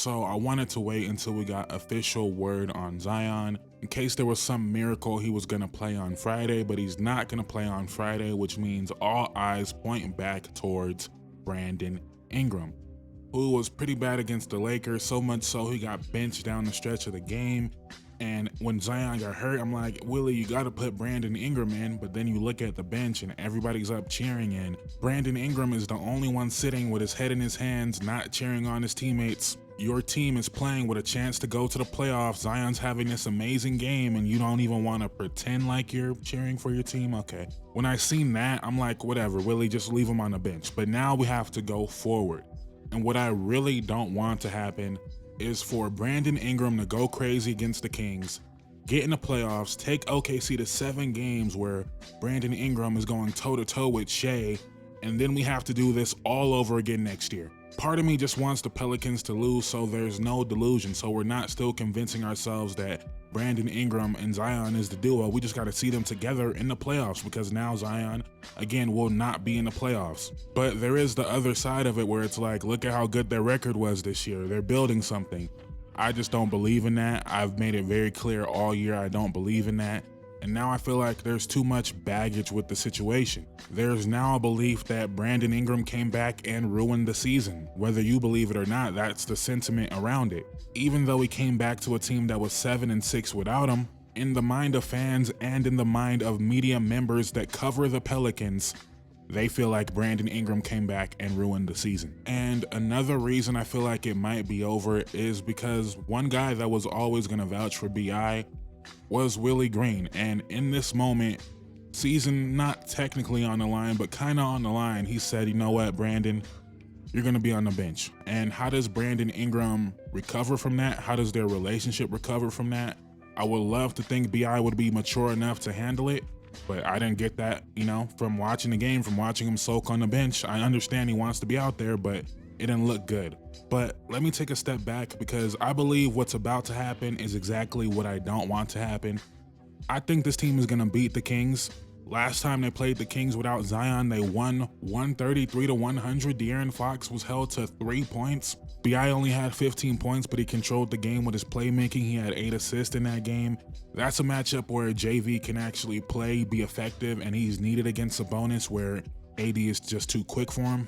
So I wanted to wait until we got official word on Zion in case there was some miracle he was gonna play on Friday, but he's not gonna play on Friday, which means all eyes point back towards Brandon Ingram, who was pretty bad against the Lakers, so much so he got benched down the stretch of the game. And when Zion got hurt, I'm like, Willie, you got to put Brandon Ingram in. But then you look at the bench and everybody's up cheering, and Brandon Ingram is the only one sitting with his head in his hands, not cheering on his teammates. Your team is playing with a chance to go to the playoffs. Zion's having this amazing game, and you don't even want to pretend like you're cheering for your team? Okay. When I seen that, I'm like, whatever, Willie, just leave him on the bench. But now we have to go forward. And what I really don't want to happen is for Brandon Ingram to go crazy against the Kings, get in the playoffs, take OKC to 7 games where Brandon Ingram is going toe-to-toe with Shea, and then we have to do this all over again next year. Part of me just wants the Pelicans to lose so there's no delusion, so we're not still convincing ourselves that Brandon Ingram and Zion is the duo. We just got to see them together in the playoffs, because now Zion, again, will not be in the playoffs. But there is the other side of it where it's like, look at how good their record was this year. They're building something. I just don't believe in that. I've made it very clear all year I don't believe in that. And now I feel like there's too much baggage with the situation. There's now a belief that Brandon Ingram came back and ruined the season. Whether you believe it or not, that's the sentiment around it. Even though he came back to a team that was 7-6 without him, in the mind of fans and in the mind of media members that cover the Pelicans, they feel like Brandon Ingram came back and ruined the season. And another reason I feel like it might be over is because one guy that was always gonna vouch for BI was Willie Green. And in this moment, season not technically on the line, but kind of on the line, he said, you know what, Brandon, you're going to be on the bench. And how does Brandon Ingram recover from that? How does their relationship recover from that? I would love to think BI would be mature enough to handle it, but I didn't get that, from watching the game, from watching him soak on the bench. I understand he wants to be out there, but it didn't look good. But let me take a step back, because I believe what's about to happen is exactly what I don't want to happen. I think this team is going to beat the Kings. Last time they played the Kings without Zion, they won 133-100. De'Aaron Fox was held to 3 points. BI only had 15 points, but he controlled the game with his playmaking. He had 8 assists in that game. That's a matchup where JV can actually play, be effective, and he's needed against Sabonis, where AD is just too quick for him.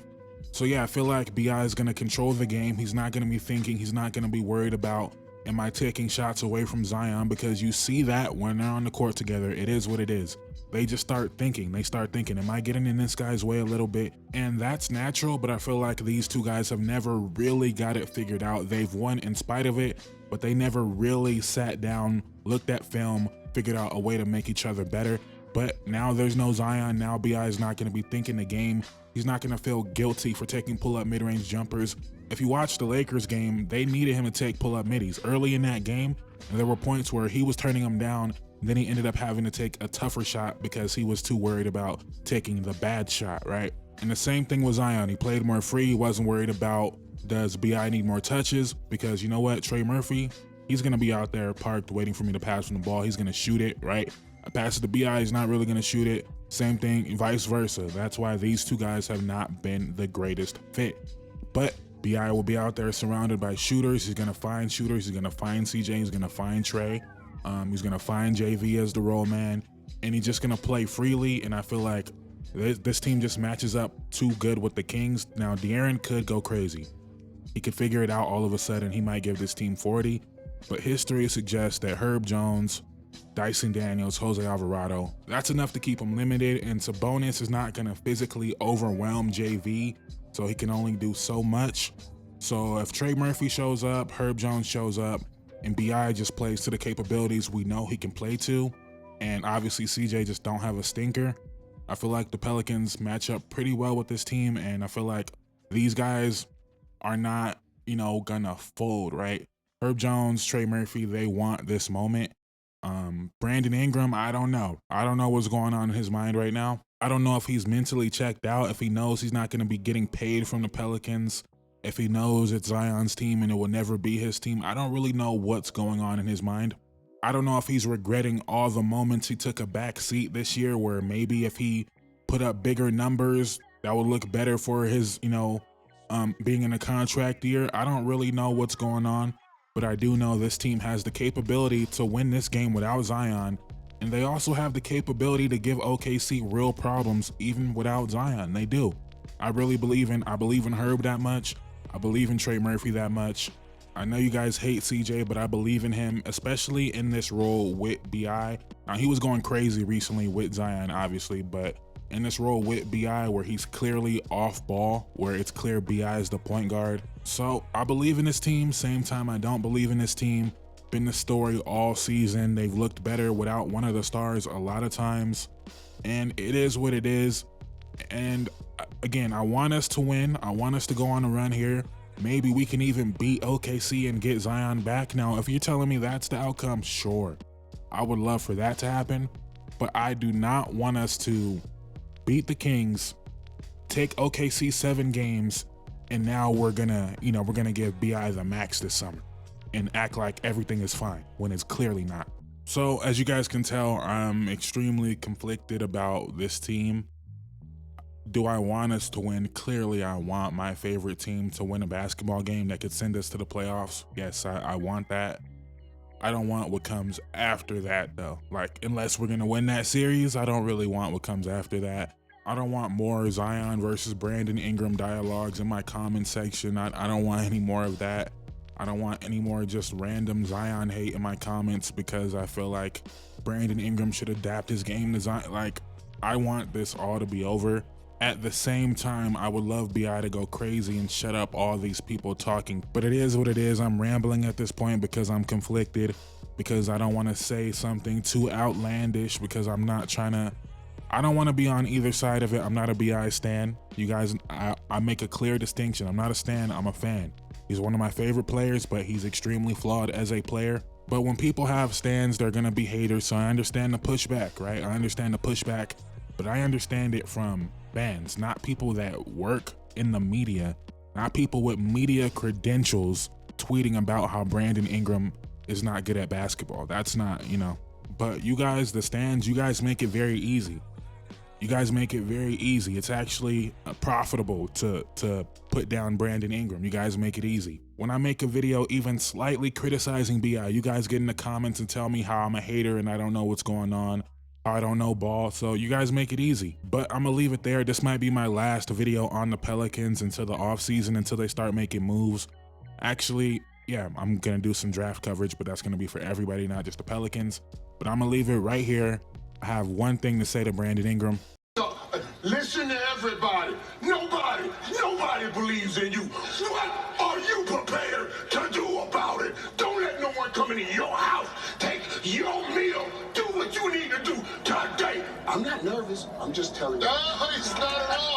So yeah, I feel like BI is going to control the game. He's not going to be thinking, he's not going to be worried about, am I taking shots away from Zion? Because you see that when they're on the court together, it is what it is. They just start thinking, am I getting in this guy's way a little bit? And that's natural, but I feel like these two guys have never really got it figured out. They've won in spite of it, but they never really sat down, looked at film, figured out a way to make each other better. But now there's no Zion. Now BI is not going to be thinking the game. He's not going to feel guilty for taking pull-up mid-range jumpers. If you watch the Lakers game, they needed him to take pull-up middies early in that game, and there were points where he was turning them down, and then he ended up having to take a tougher shot because he was too worried about taking the bad shot, right? And the same thing with Zion. He played more free. He wasn't worried about, does BI need more touches? Because you know what, Trey Murphy, he's going to be out there parked waiting for me to pass him the ball. He's going to shoot it, right? I pass it to BI, he's not really going to shoot it. Same thing, vice versa. That's why these two guys have not been the greatest fit. But BI will be out there surrounded by shooters. He's going to find shooters. He's going to find CJ. He's going to find Trey. He's going to find JV as the role man. And he's just going to play freely. And I feel like this team just matches up too good with the Kings. Now, De'Aaron could go crazy. He could figure it out all of a sudden. He might give this team 40. But history suggests that Herb Jones, Dyson Daniels, Jose Alvarado, that's enough to keep him limited, and Sabonis is not going to physically overwhelm JV, so he can only do so much. So if Trey Murphy shows up, Herb Jones shows up, and BI just plays to the capabilities we know he can play to, and obviously CJ just don't have a stinker, I feel like the Pelicans match up pretty well with this team, and I feel like these guys are not, gonna fold, right? Herb Jones, Trey Murphy, they want this moment. Brandon Ingram, I don't know. I don't know what's going on in his mind right now. I don't know if he's mentally checked out, if he knows he's not going to be getting paid from the Pelicans, if he knows it's Zion's team and it will never be his team. I don't really know what's going on in his mind. I don't know if he's regretting all the moments he took a back seat this year, where maybe if he put up bigger numbers, that would look better for his, being in a contract year, I don't really know what's going on, but I do know this team has the capability to win this game without Zion, and they also have the capability to give OKC real problems even without Zion. They do. I believe in Herb that much. I believe in Trey Murphy that much. I know you guys hate CJ, but I believe in him, especially in this role with BI. Now, he was going crazy recently with Zion, obviously, but in this role with BI where he's clearly off ball, where it's clear BI is the point guard. So I believe in this team, same time I don't believe in this team. Been the story all season. They've looked better without one of the stars a lot of times, and it is what it is. And again, I want us to win. I want us to go on a run here. Maybe we can even beat OKC and get Zion back. Now, if you're telling me that's the outcome, sure. I would love for that to happen, but I do not want us to beat the Kings, take OKC 7 games, and now we're gonna give BI the max this summer and act like everything is fine when it's clearly not. So as you guys can tell, I'm extremely conflicted about this team. Do I want us to win? Clearly, I want my favorite team to win a basketball game that could send us to the playoffs. Yes, I want that. I don't want what comes after that, though. Like, unless we're going to win that series, I don't really want what comes after that. I don't want more Zion versus Brandon Ingram dialogues in my comment section. I don't want any more of that. I don't want any more just random Zion hate in my comments because I feel like Brandon Ingram should adapt his game to Zion. Like, I want this all to be over. At the same time, I would love BI to go crazy and shut up all these people talking, but it is what it is. I'm rambling at this point because I'm conflicted, because I don't want to say something too outlandish, because I don't want to be on either side of it. I'm not a BI stan. You guys, I make a clear distinction. I'm not a stan, I'm a fan. He's one of my favorite players, but he's extremely flawed as a player. But when people have stans, they're gonna be haters, so I understand the pushback, right? I understand the pushback, but I understand it from fans, not people that work in the media, not people with media credentials tweeting about how Brandon Ingram is not good at basketball. That's not, but you guys, the stands, you guys make it very easy. You guys make it very easy. It's actually profitable to put down Brandon Ingram. You guys make it easy. When I make a video even slightly criticizing BI, you guys get in the comments and tell me how I'm a hater and I don't know what's going on. I don't know ball, so you guys make it easy. But I'm gonna leave it there. This might be my last video on the Pelicans until the offseason, until they start making moves. Actually, yeah, I'm gonna do some draft coverage, but that's gonna be for everybody, not just the Pelicans. But I'm gonna leave it right here. I have one thing to say to Brandon Ingram. Listen to everybody. Nobody believes in you. What are you prepared to do about it? Don't let no one come into your house, take your meal, do what you need to do today. I'm not nervous. I'm just telling you. No, he's not at all.